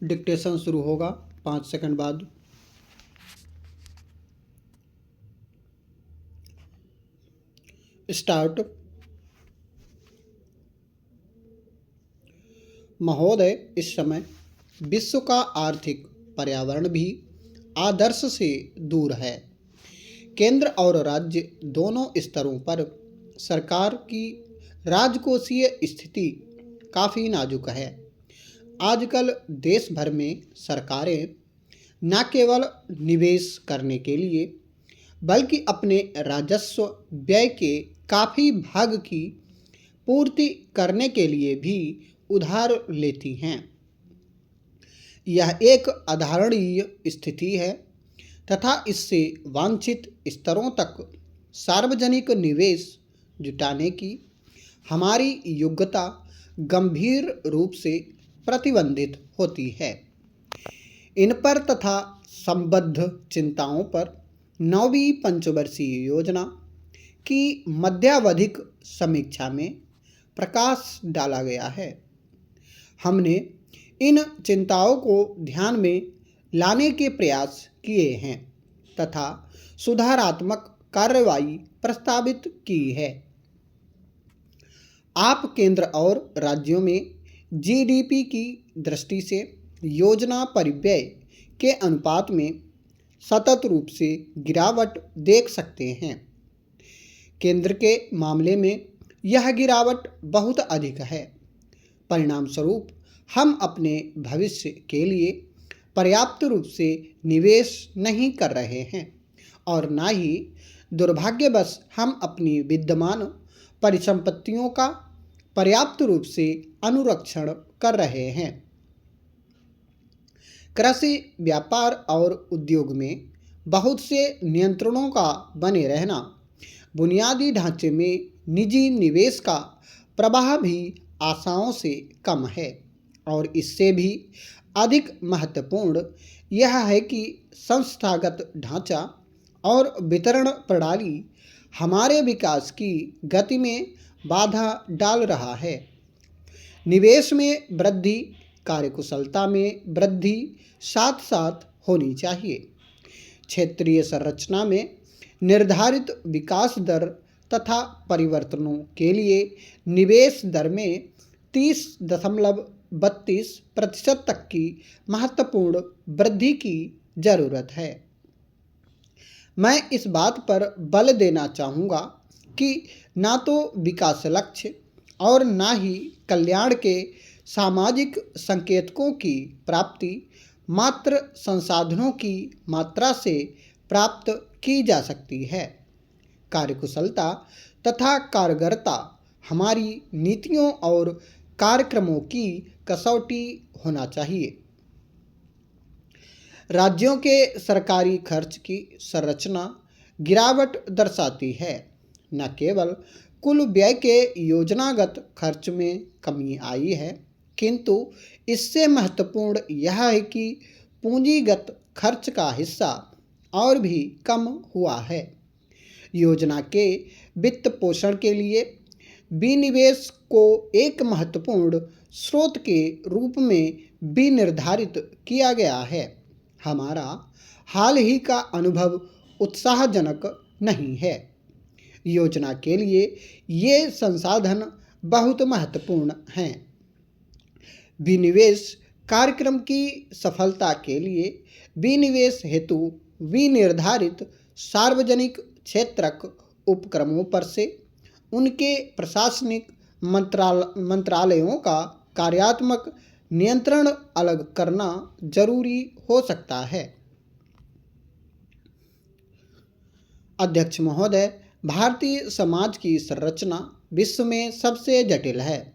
Dictation शुरू होगा 5 second बाद। स्टार्ट। महोदय, इस समय विश्व का आर्थिक पर्यावरण भी आदर्श से दूर है। केंद्र और राज्य दोनों स्तरों पर सरकार की राजकोषीय स्थिति काफ़ी नाजुक है। आजकल देश भर में सरकारें न केवल निवेश करने के लिए बल्कि अपने राजस्व व्यय के काफ़ी भाग की पूर्ति करने के लिए भी उधार लेती हैं। यह एक अधारणीय स्थिति है तथा इससे वांछित स्तरों तक सार्वजनिक निवेश जुटाने की हमारी योग्यता गंभीर रूप से प्रतिबंधित होती है। इन पर तथा संबद्ध चिंताओं पर 9वीं पंचवर्षीय योजना की मध्यावधिक समीक्षा में प्रकाश डाला गया है। हमने इन चिंताओं को ध्यान में लाने के प्रयास किए हैं तथा सुधारात्मक कार्रवाई प्रस्तावित की है। आप केंद्र और राज्यों में जीडीपी की दृष्टि से योजना परिव्यय के अनुपात में सतत रूप से गिरावट देख सकते हैं। केंद्र के मामले में यह गिरावट बहुत अधिक है। परिणाम स्वरूप हम अपने भविष्य के लिए पर्याप्त रूप से निवेश नहीं कर रहे हैं और न ही दुर्भाग्यवश हम अपनी विद्यमान परिसंपत्तियों का पर्याप्त रूप से अनुरक्षण कर रहे हैं। कृषि, व्यापार और उद्योग में बहुत से नियंत्रणों का बने रहना, बुनियादी ढांचे में निजी निवेश का प्रवाह भी आशाओं से कम है और इससे भी अधिक महत्वपूर्ण यह है कि संस्थागत ढांचा और वितरण प्रणाली हमारे विकास की गति में बाधा डाल रहा है। निवेश में वृद्धि, कार्यकुशलता में वृद्धि साथ साथ होनी चाहिए। क्षेत्रीय संरचना में निर्धारित विकास दर तथा परिवर्तनों के लिए निवेश दर में 30.32% तक की महत्वपूर्ण वृद्धि की जरूरत है। मैं इस बात पर बल देना चाहूँगा कि न तो विकास लक्ष्य और न ही कल्याण के सामाजिक संकेतकों की प्राप्ति मात्र संसाधनों की मात्रा से प्राप्त की जा सकती है। कार्यकुशलता तथा कारगरता हमारी नीतियों और कार्यक्रमों की कसौटी होना चाहिए। राज्यों के सरकारी खर्च की संरचना गिरावट दर्शाती है। न केवल कुल व्यय के योजनागत खर्च में कमी आई है, किंतु इससे महत्वपूर्ण यह है कि पूंजीगत खर्च का हिस्सा और भी कम हुआ है। योजना के वित्त पोषण के लिए विनिवेश को एक महत्वपूर्ण स्रोत के रूप में विनिर्धारित किया गया है। हमारा हाल ही का अनुभव उत्साहजनक नहीं है। योजना के लिए ये संसाधन बहुत महत्वपूर्ण हैं। विनिवेश कार्यक्रम की सफलता के लिए विनिवेश हेतु विनिर्धारित सार्वजनिक क्षेत्रक उपक्रमों पर से उनके प्रशासनिक मंत्रालयों का कार्यात्मक नियंत्रण अलग करना जरूरी हो सकता है। अध्यक्ष महोदय, भारतीय समाज की संरचना विश्व में सबसे जटिल है।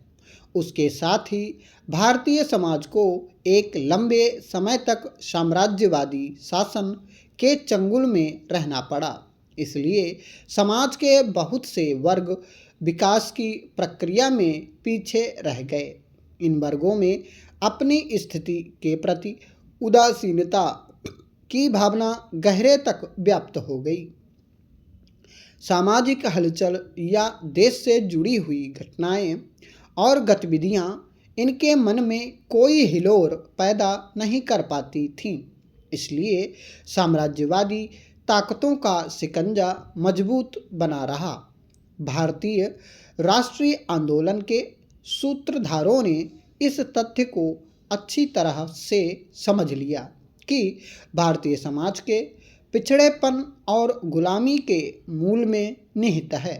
उसके साथ ही भारतीय समाज को एक लंबे समय तक साम्राज्यवादी शासन के चंगुल में रहना पड़ा। इसलिए समाज के बहुत से वर्ग विकास की प्रक्रिया में पीछे रह गए। इन वर्गों में अपनी स्थिति के प्रति उदासीनता की भावना गहरे तक व्याप्त हो गई। सामाजिक हलचल या देश से जुड़ी हुई घटनाएं और गतिविधियां इनके मन में कोई हिलोर पैदा नहीं कर पाती थीं। इसलिए साम्राज्यवादी ताकतों का शिकंजा मजबूत बना रहा। भारतीय राष्ट्रीय आंदोलन के सूत्रधारों ने इस तथ्य को अच्छी तरह से समझ लिया कि भारतीय समाज के पिछड़ेपन और गुलामी के मूल में निहित है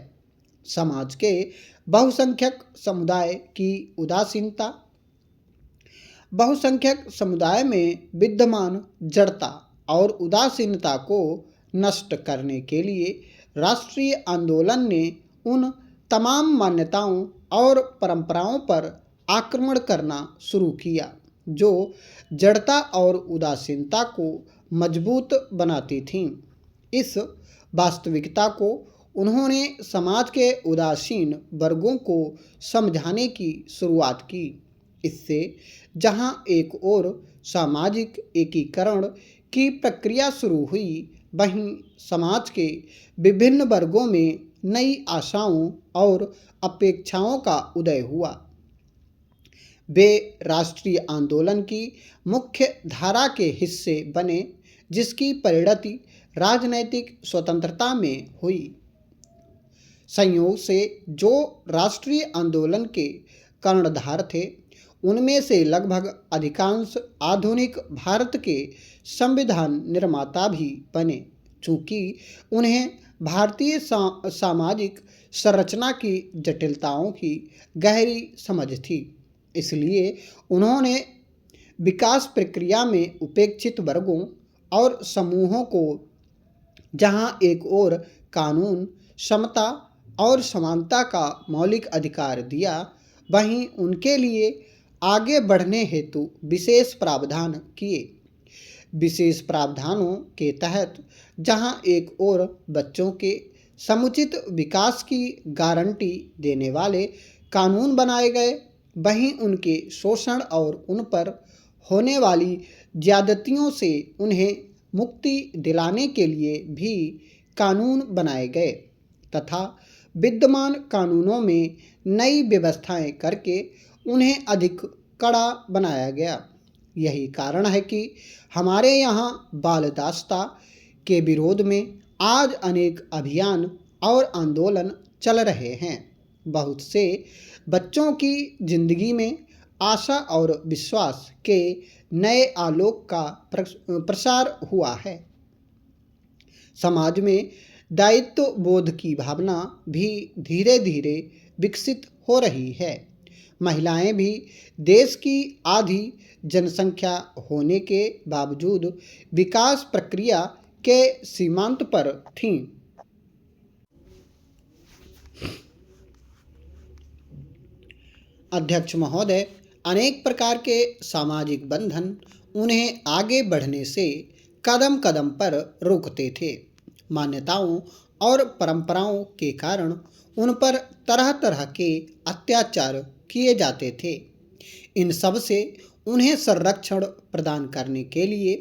समाज के बहुसंख्यक समुदाय की उदासीनता। बहुसंख्यक समुदाय में विद्यमान जड़ता और उदासीनता को नष्ट करने के लिए राष्ट्रीय आंदोलन ने उन तमाम मान्यताओं और परंपराओं पर आक्रमण करना शुरू किया जो जड़ता और उदासीनता को मजबूत बनाती थीं। इस वास्तविकता को उन्होंने समाज के उदासीन वर्गों को समझाने की शुरुआत की। इससे जहां एक ओर सामाजिक एकीकरण की प्रक्रिया शुरू हुई, वहीं समाज के विभिन्न वर्गों में नई आशाओं और अपेक्षाओं का उदय हुआ। वे राष्ट्रीय आंदोलन की मुख्य धारा के हिस्से बने, जिसकी परिणति राजनैतिक स्वतंत्रता में हुई। संयोग से जो राष्ट्रीय आंदोलन के कर्णधार थे, उनमें से लगभग अधिकांश आधुनिक भारत के संविधान निर्माता भी बने। चूँकि उन्हें भारतीय सामाजिक संरचना की जटिलताओं की गहरी समझ थी, इसलिए उन्होंने विकास प्रक्रिया में उपेक्षित वर्गों और समूहों को जहां एक ओर कानून, समता और समानता का मौलिक अधिकार दिया, वहीं उनके लिए आगे बढ़ने हेतु विशेष प्रावधान किए। विशेष प्रावधानों के तहत जहां एक ओर बच्चों के समुचित विकास की गारंटी देने वाले कानून बनाए गए, वहीं उनके शोषण और उन पर होने वाली ज्यादतियों से उन्हें मुक्ति दिलाने के लिए भी कानून बनाए गए तथा विद्यमान कानूनों में नई व्यवस्थाएं करके उन्हें अधिक कड़ा बनाया गया। यही कारण है कि हमारे यहाँ बाल दास्ता के विरोध में आज अनेक अभियान और आंदोलन चल रहे हैं। बहुत से बच्चों की जिंदगी में आशा और विश्वास के नए आलोक का प्रसार हुआ है। समाज में दायित्व बोध की भावना भी धीरे धीरे विकसित हो रही है। महिलाएं भी देश की आधी जनसंख्या होने के बावजूद विकास प्रक्रिया के सीमांत पर थीं। अध्यक्ष महोदय, अनेक प्रकार के सामाजिक बंधन उन्हें आगे बढ़ने से कदम कदम पर रोकते थे। मान्यताओं और परंपराओं के कारण उन पर तरह तरह के अत्याचार किए जाते थे। इन सब से उन्हें संरक्षण प्रदान करने के लिए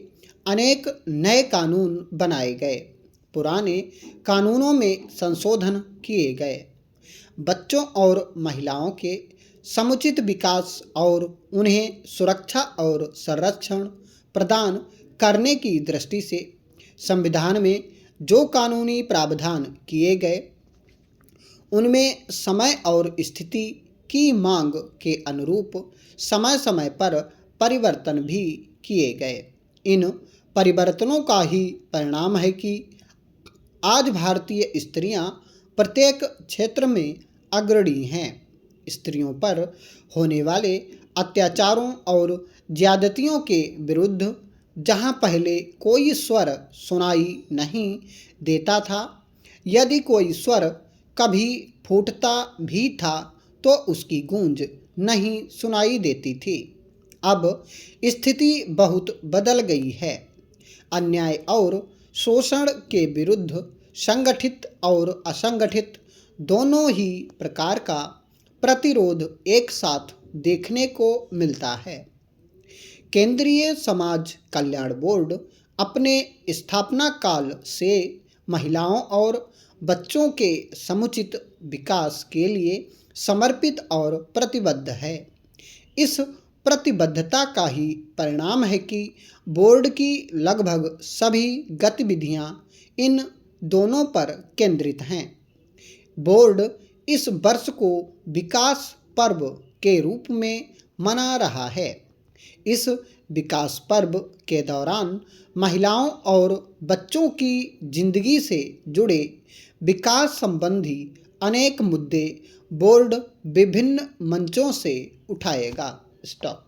अनेक नए कानून बनाए गए, पुराने कानूनों में संशोधन किए गए। बच्चों और महिलाओं के समुचित विकास और उन्हें सुरक्षा और संरक्षण प्रदान करने की दृष्टि से संविधान में जो कानूनी प्रावधान किए गए, उनमें समय और स्थिति की मांग के अनुरूप समय समय पर परिवर्तन भी किए गए। इन परिवर्तनों का ही परिणाम है कि आज भारतीय स्त्रियां प्रत्येक क्षेत्र में अग्रणी हैं। स्त्रियों पर होने वाले अत्याचारों और ज्यादतियों के विरुद्ध जहां पहले कोई स्वर सुनाई नहीं देता था, यदि कोई स्वर कभी फूटता भी था तो उसकी गूंज नहीं सुनाई देती थी। अब स्थिति बहुत बदल गई है। अन्याय और शोषण के विरुद्ध संगठित और असंगठित दोनों ही प्रकार का प्रतिरोध एक साथ देखने को मिलता है। केंद्रीय समाज कल्याण बोर्ड अपने स्थापना काल से महिलाओं और बच्चों के समुचित विकास के लिए समर्पित और प्रतिबद्ध है। इस प्रतिबद्धता का ही परिणाम है कि बोर्ड की लगभग सभी गतिविधियां इन दोनों पर केंद्रित हैं। बोर्ड इस वर्ष को विकास पर्व के रूप में मना रहा है। इस विकास पर्व के दौरान महिलाओं और बच्चों की जिंदगी से जुड़े विकास संबंधी अनेक मुद्दे बोर्ड विभिन्न मंचों से उठाएगा। स्टॉप।